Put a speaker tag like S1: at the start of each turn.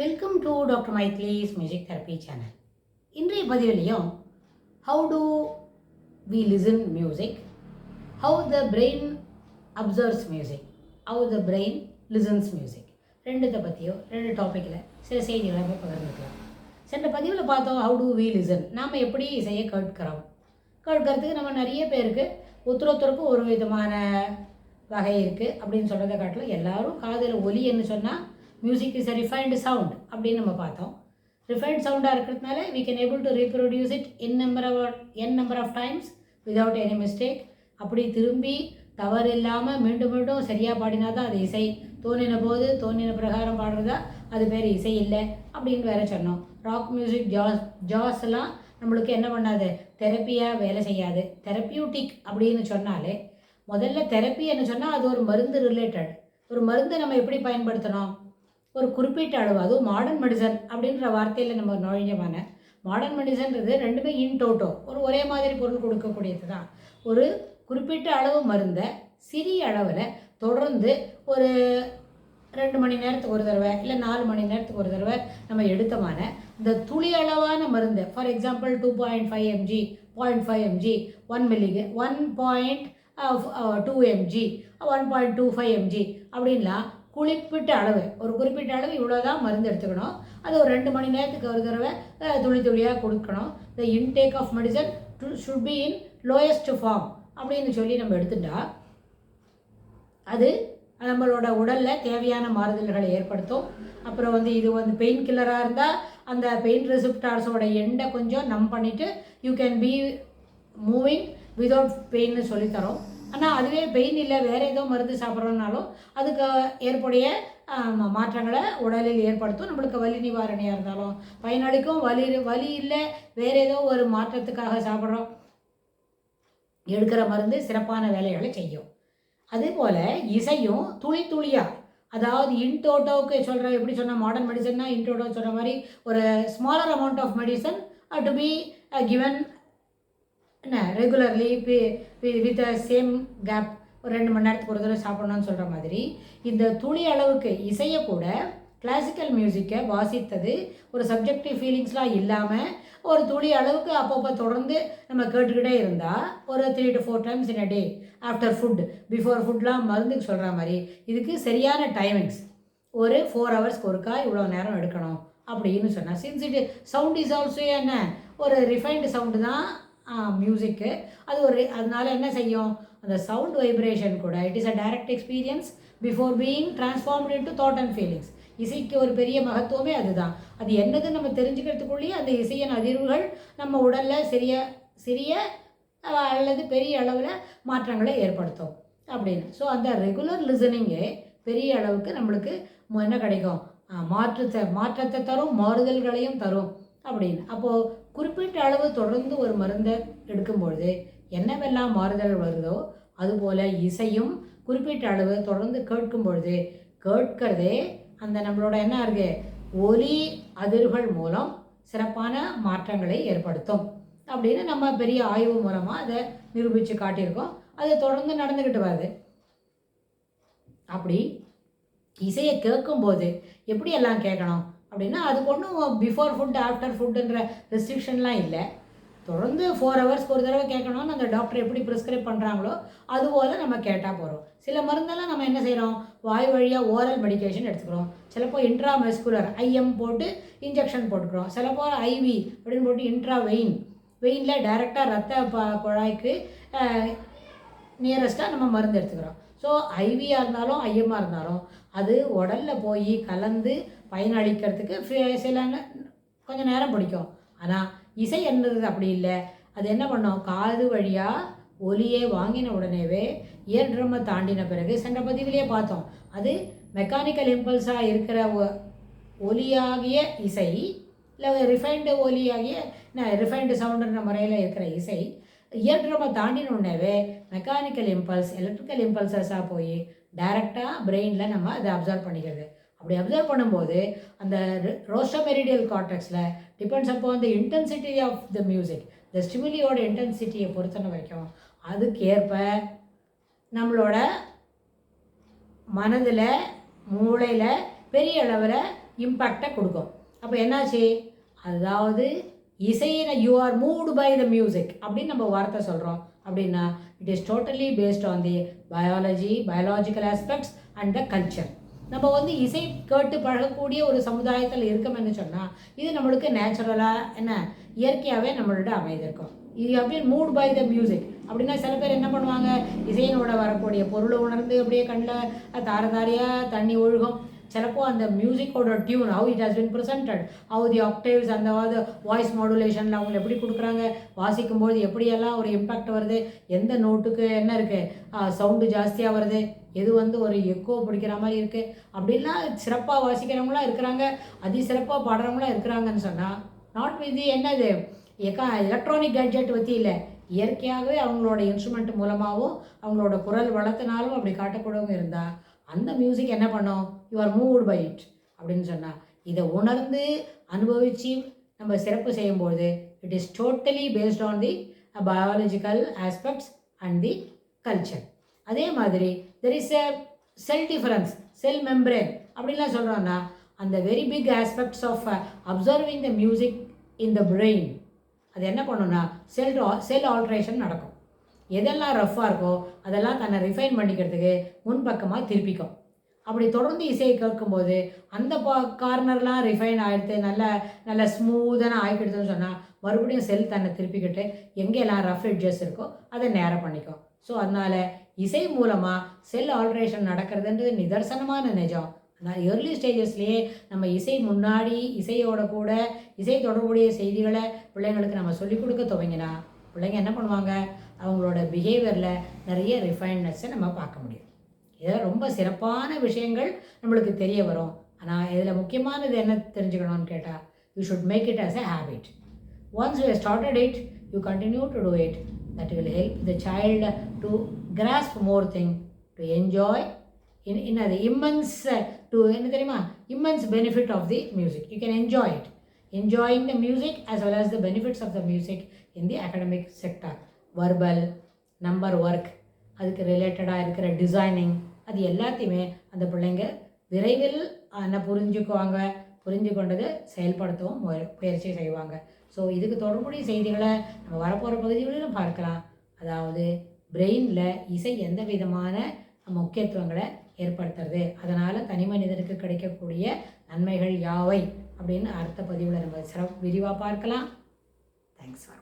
S1: Welcome to doctor Maithili's music therapy channel. இன்றைய பதிவிலையும் how to we listen music, how the brain observes music, how the brain listens music, ரெண்டுத்தை பற்றியோ ரெண்டு டாப்பிக்கில் சில செய்திகளை பகிர்ந்துக்கலாம். சென்ற பதிவில் பார்த்தோம் ஹவு டு வி லிசன், நாம் எப்படி இசையை கேட்கறதுக்கு நம்ம நிறைய பேருக்கு ஒருத்தருக்கும் ஒரு விதமான வகை இருக்குது அப்படின்னு சொல்கிறத காட்டிலும் எல்லாரும் காதில் ஒலின்னு சொன்னால் music is a refined sound அப்படின்னு நம்ம பார்த்தோம். ரிஃபைன்ட் சவுண்டாக இருக்கிறதுனால we can able to reproduce it n number of times without any mistake. அப்படி திரும்பி தவறு இல்லாமல் மீண்டும் மீண்டும் சரியாக பாடினா தான் அது இசை. தோணின போது தோணின பிரகாரம் பாடுறதா அது பேர் இசை இல்லை அப்படின்னு வேற சொன்னோம். ராக் மியூசிக், ஜாஸ் எல்லாம் நம்மளுக்கு என்ன பண்ணாது, தெரப்பியாக வேலை செய்யாது. தெரப்பியூட்டிக் அப்படின்னு சொன்னாலே முதல்ல தெரப்பின்னு சொன்னால் அது ஒரு மருந்து ரிலேட்டட். ஒரு மருந்தை நம்ம எப்படி பயன்படுத்தணும், ஒரு குறிப்பிட்ட அளவு, அதுவும் மாடர்ன் மெடிசன் அப்படின்ற வார்த்தையில் நம்ம நுழைஞ்சமான மாடர்ன் மெடிசன்றது ரெண்டுமே இன் டோட்டோ ஒரே மாதிரி பொருள் கொடுக்கக்கூடியது தான். ஒரு குறிப்பிட்ட அளவு மருந்தை சிறிய அளவில் தொடர்ந்து ஒரு 2 மணி நேரத்துக்கு ஒரு தடவை இல்லை 4 மணி நேரத்துக்கு ஒரு தடவை நம்ம எடுத்தமான இந்த துளி அளவான மருந்து, for example 2.5 mg, 0.5 mg, 1 மில்லிக்கு 1.2 mg, 1.25 mg அப்படின்லாம் குறிப்பிட்ட அளவு, ஒரு குறிப்பிட்ட அளவு இவ்வளோதான் மருந்து எடுத்துக்கணும். அது ஒரு 2 மணி நேரத்துக்கு ஒரு தடவை துளி துளியாக கொடுக்கணும். The intake of medicine should be in lowest form அப்படின்னு சொல்லி நம்ம எடுத்துட்டா அது நம்மளோட உடலில் தேவையான மாறுதல்களை ஏற்படுத்தும். அப்புறம் இது பெயின் கில்லராக இருந்தால் அந்த பெயின் ரெசிப்டார்ஸோட எண்டை கொஞ்சம் பண்ணிவிட்டு you can be moving without பெயின்னு சொல்லித்தரோம். ஆனால் அதுவே பெயின் இல்லை, வேறு ஏதோ மருந்து சாப்பிட்றோன்னாலும் அதுக்கு ஏற்புடைய மாற்றங்களை உடலில் ஏற்படுத்தும். நம்மளுக்கு வலி நிவாரணியாக இருந்தாலும் பயனளிக்கும். வலி இல்லை, வேறு ஏதோ ஒரு மாற்றத்துக்காக சாப்பிட்றோம், எடுக்கிற மருந்து சிறப்பான வேலைகளை செய்யும். அதுபோல் இசையும் துளி துளியாக, அதாவது இன்டோட்டோவுக்கு சொல்கிற, எப்படி சொன்னால் மாடர்ன் மெடிசன்னா இன்டோட்டோ சொல்கிற மாதிரி ஒரு smaller amount of medicine to be given regularly with same gap, ஒரு 2 மணி நேரத்துக்கு ஒரு தடவை சாப்பிட்ணுன்னு சொல்கிற மாதிரி இந்த துளி அளவுக்கு இசையை கூட கிளாசிக்கல் மியூசிக்கை வாசித்தது ஒரு சப்ஜெக்டிவ் ஃபீலிங்ஸ்லாம் இல்லாமல் ஒரு துளி அளவுக்கு அப்பப்போ தொடர்ந்து நம்ம கேட்டுக்கிட்டே இருந்தால் ஒரு 3 to 4 times in a day, after food, before ஃபுட்லாம் மருந்துக்கு சொல்கிற மாதிரி இதுக்கு சரியான டைமிங்ஸ், ஒரு 4 ஹவர்ஸ்க்கு ஒருக்கா இவ்வளோ நேரம் எடுக்கணும் அப்படின்னு சொன்னால், since it sound is also என்ன ஒரு ரிஃபைன்டு சவுண்டு தான் மியூசிக்கு. அதனால என்ன செய்யும், அந்த சவுண்ட் வைப்ரேஷன் கூட it is a direct experience before being transformed into thought and feelings. இசைக்கு ஒரு பெரிய மகத்துவமே அதுதான். அது என்னது நம்ம தெரிஞ்சுக்கிறதுக்குள்ளேயே அந்த இசையின் அதிர்வுகள் நம்ம உடலில் சிறிய அல்லது பெரிய அளவில் மாற்றங்களை ஏற்படுத்தும் அப்படின்னு. ஸோ அந்த ரெகுலர் லிசனிங்கே பெரிய அளவுக்கு நம்மளுக்கு என்ன கிடைக்கும், மாற்றத்தை தரும், மாறுதல்களையும் தரும் அப்படின்னு. அப்போது குறிப்பிட்ட அளவு தொடர்ந்து ஒரு மருந்தை எடுக்கும்பொழுது என்னவெல்லாம் மாறுதல் வருதோ அதுபோல் இசையும் குறிப்பிட்ட அளவு தொடர்ந்து கேட்கும் பொழுது கேட்கறதே அந்த நம்மளோட என்ன இருக்குது, ஒலி அதிர்வுகள் மூலம் சிறப்பான மாற்றங்களை ஏற்படுத்தும் அப்படின்னு நம்ம பெரிய ஆய்வு மூலமாக அதை நிரூபித்து காட்டியிருக்கோம். அது தொடர்ந்து நடந்துக்கிட்டு வருது. அப்படி இசையை கேட்கும்போது எப்படி எல்லாம் கேட்கணும் அப்படின்னா, அதுக்கு ஒன்றும் பிஃபோர் ஃபுட் ஆஃப்டர் ஃபுட்டுன்ற ரெஸ்ட்ரிக்ஷன்லாம் இல்லை. தொடர்ந்து 4 ஹவர்ஸ்க்கு ஒரு தடவை கேட்கணும்னு அந்த டாக்டர் எப்படி ப்ரிஸ்கிரைப் பண்ணுறாங்களோ அதுபோல் நம்ம கேட்டால் போகிறோம். சில மருந்தெல்லாம் நம்ம என்ன செய்கிறோம், வாய் வழியாக ஓரல் மெடிக்கேஷன் எடுத்துக்கிறோம். சிலப்போ இன்ட்ராமெஸ்குலர் ஐஎம் போட்டு இன்ஜெக்ஷன் போட்டுக்கிறோம். சிலப்போ ஐவி அப்படின்னு போட்டு வெயினில் டைரெக்டாக ரத்த குழாய்க்கு நியரஸ்ட்டாக நம்ம மருந்து எடுத்துக்கிறோம். ஸோ ஐவியாக இருந்தாலும் ஐஎம்மாக இருந்தாலும் அது உடலில் போய் கலந்து பயனளிக்கிறதுக்கு கொஞ்சம் நேரம் பிடிக்கும். ஆனால் இசை என்றது அப்படி இல்லை. அது என்ன பண்ணோம், காது வழியாக ஒலியை வாங்கின உடனேவே இயர் ட்ரம்மை தாண்டின பிறகு சென்ற பதிவிலேயே பார்த்தோம், அது மெக்கானிக்கல் இம்பல்ஸாக இருக்கிற ஒலியாகிய இசை இல்லை ரிஃபைன்டு ஒலியாகிய ரிஃபைன்டு சவுண்டுன்ற முறையில் இருக்கிற இசை இயர் ட்ரம்மை தாண்டின உடனேவே மெக்கானிக்கல் இம்பல்ஸ் எலக்ட்ரிக்கல் இம்பல்சஸாக போய் டைரெக்டாக பிரெயினில் நம்ம அதை அப்சர்வ் பண்ணிக்கிறது. அப்படி அப்சர்வ் பண்ணும்போது அந்த ரோஸ்டோமெரிடியல் கார்டெக்ஸில் டிபெண்ட்ஸ் அப்போ அந்த இன்டென்சிட்டி ஆஃப் த மியூசிக், இந்த ஸ்டிமுலியோட இன்டென்சிட்டியை பொறுத்தன வரைக்கும் அதுக்கு ஏற்ப நம்மளோட மனதில் மூளையில் பெரிய அளவில் இம்பேக்டை கொடுக்கும். அப்போ என்னாச்சு, அதாவது இசையை you are moved by the music அப்படின்னு நம்ம வார்த்தை சொல்கிறோம். அப்படின்னா it is totally based on the biological aspects and the culture. நம்ம வந்து இசை கேட்டு பழகக்கூடிய ஒரு சமுதாயத்தில் இருக்கோம்னு சொன்னால் இது நம்மளுக்கு நேச்சுரலாக என்ன இயற்கையாகவே நம்மளோட அமைதிருக்கும். இது அப்படியே மூட் பை த மியூசிக் அப்படின்னா சில பேர் என்ன பண்ணுவாங்க, இசையினோட வரக்கூடிய பொருளை உணர்ந்து அப்படியே கண்ணில் தாரையாக தண்ணி ஒழுகும். சிலப்போ அந்த மியூசிக்கோட tune how it has been presented, how the octaves அந்த வாய்ஸ் மாடுலேஷனில் அவங்க எப்படி கொடுக்குறாங்க, வாசிக்கும்போது எப்படியெல்லாம் ஒரு இம்பேக்ட் வருது, எந்த நோட்டுக்கு என்ன இருக்குது சவுண்டு ஜாஸ்தியாக வருது, எது வந்து ஒரு எக்கோ பிடிக்கிற மாதிரி இருக்குது அப்படின்னா சிறப்பாக வாசிக்கிறவங்களாம் இருக்கிறாங்க, சிறப்பாக பாடுறவங்களாம் இருக்கிறாங்கன்னு சொன்னால் நாட் வித் என்னது எலக்ட்ரானிக் கேட்ஜெட் பற்றி இல்லை, இயற்கையாகவே அவங்களோட இன்ஸ்ட்ருமெண்ட் மூலமாகவும் அவங்களோட குரல் வளர்த்தினாலும் அப்படி காட்டக்கூடவும் இருந்தால் அந்த மியூசிக் என்ன பண்ணோம், you are moved by it அப்படின்னு சொன்னால் இதை உணர்ந்து அனுபவித்து நம்ம சிறப்பு செய்யும்போது it is totally based on the biological aspects and the culture. அதே மாதிரி there is a cell difference, cell membrane அப்படின்லாம் சொல்கிறோன்னா அந்த very big aspects of observing the music in the brain அது என்ன பண்ணுன்னா செல் ஆல்ட்ரேஷன் நடக்கும். எதெல்லாம் ரஃப்பாக இருக்கோ அதெல்லாம் தன்னை ரிஃபைன் பண்ணிக்கிறதுக்கு முன்பக்கமாக திருப்பிக்கும். அப்படி தொடர்ந்து இசையை கேட்கும்போது அந்த கார்னர்லாம் ரிஃபைன் ஆகிடுது, நல்ல ஸ்மூத்தான ஆகிக்கிடுதுன்னு சொன்னால் மறுபடியும் செல் தன்னை திருப்பிக்கிட்டு எங்கெல்லாம் ரஃப் எட்ஜஸ் இருக்கோ அதை நேரம் பண்ணிக்கும். ஸோ அதனால் இசை மூலமாக செல் ஆல்ட்ரேஷன் நடக்கிறதுன்றது நிதர்சனமான நிஜம். ஆனால் ஏர்லி ஸ்டேஜஸ்லேயே நம்ம இசை முன்னாடி இசையோட கூட இசை தொடர்புடைய செய்திகளை பிள்ளைங்களுக்கு நம்ம சொல்லிக் கொடுக்க துவங்கினா பிள்ளைங்க என்ன பண்ணுவாங்க, அவங்களோட பிஹேவியரில் நிறைய ரிஃபைன்னஸை நம்ம பார்க்க முடியும். இதெல்லாம் ரொம்ப சிறப்பான விஷயங்கள் நம்மளுக்கு தெரிய வரும். ஆனால் இதில் முக்கியமானது என்ன தெரிஞ்சுக்கணும்னு கேட்டால் you should make it as a habit. Once you started it you continue to do it. That will help the child to grasp more thing, to enjoy in the immense to என்ன தெரியுமா immense benefit of the music. You can enjoy it, enjoying the music as well as the benefits of the music in the academic sector. Verbal, number work, அதுக்கு ரிலேட்டடாக இருக்கிற designing அது எல்லாத்தையுமே அந்த பிள்ளைங்க விரைவில் புரிஞ்சுக்குவாங்க, புரிஞ்சு கொண்டது செயல்படுத்தவும் முயற்சி செய்வாங்க. ஸோ இதுக்கு தொடர்புடைய செய்திகளை நம்ம வரப்போகிற பகுதிகளிலும் பார்க்கலாம். அதாவது பிரெயினில் இசை எந்த விதமான முக்கியத்துவங்களை ஏற்படுத்துறது, அதனால் தனி மனிதனுக்கு கிடைக்கக்கூடிய நன்மைகள் யாவை அப்படின்னு அடுத்த பதிவில் நம்ம விரிவாக பார்க்கலாம். Thanks for